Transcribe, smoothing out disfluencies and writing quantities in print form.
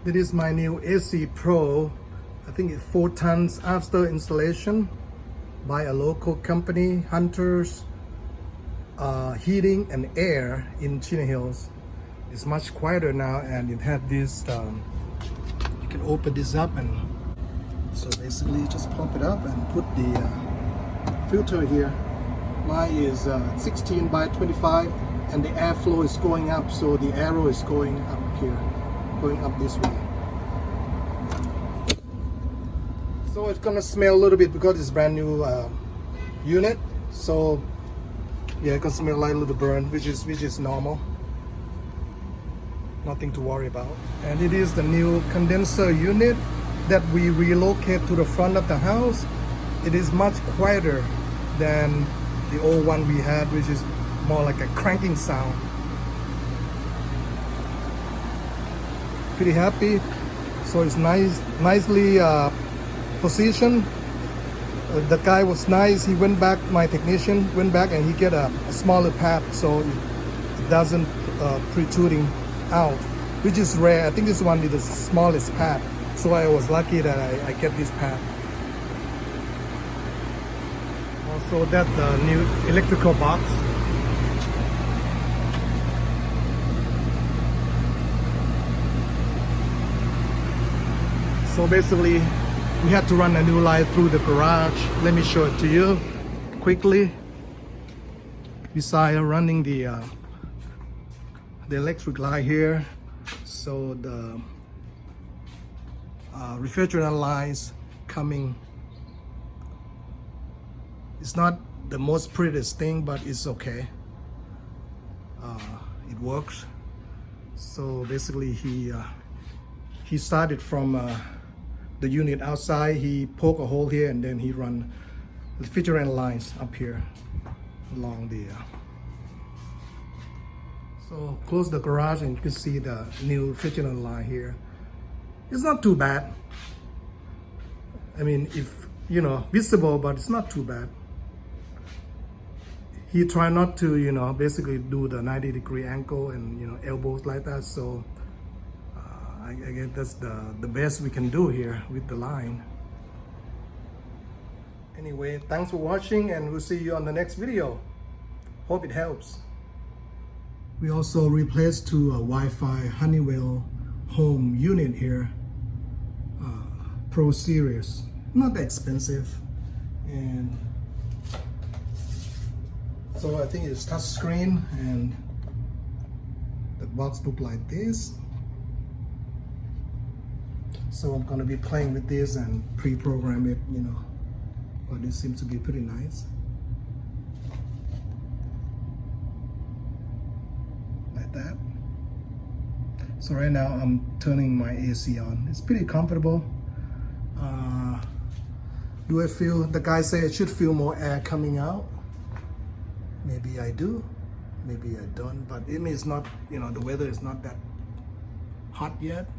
This is my new AC Pro. I think it's 4 tons after installation by a local company, Hunters Heating and Air in Chino Hills. It's much quieter now, and it had this, you can open this up, and so basically just pop it up and put the filter here. Mine is 16 by 25, and the airflow is going up, so the arrow is going up here, going up this way. So it's gonna smell a little bit because it's brand new unit. So yeah, it can smell like a little burn, which is normal. Nothing to worry about. And it is the new condenser unit that we relocate to the front of the house. It is much quieter than the old one we had, which is more like a cranking sound. Pretty happy. So it's nicely positioned. The guy was nice. He went back, my technician went back, and he get a smaller pad so it doesn't protruding out, which is rare. I think this one is the smallest pad, so I was lucky that I get this pad. Also, that's the new electrical box. So basically, we had to run a new line through the garage. Let me show it to you quickly. Besides running the electric line here, so the refrigerant lines coming. It's not the most prettiest thing, but it's okay. It works. So basically, he started from the unit outside. He poked a hole here, and then he run refrigerant lines up here along the. So close the garage, and you can see the new refrigerant line here. It's not too bad. I mean, if you know, visible, but it's not too bad. He tried not to, basically do the 90-degree angle and elbows like that. So I guess that's the best we can do here with the line. Anyway, thanks for watching, and we'll see you on the next video. Hope it helps. We also replaced to a Wi-Fi Honeywell home unit here, Pro Series. Not that expensive, and so I think it's touch screen, and the box look like this. So I'm gonna be playing with this and pre-program it, but this seems to be pretty nice. Like that. So right now I'm turning my AC on. It's pretty comfortable. Do I feel, the guy said it should feel more air coming out. Maybe I do, maybe I don't, but it means not, the weather is not that hot yet.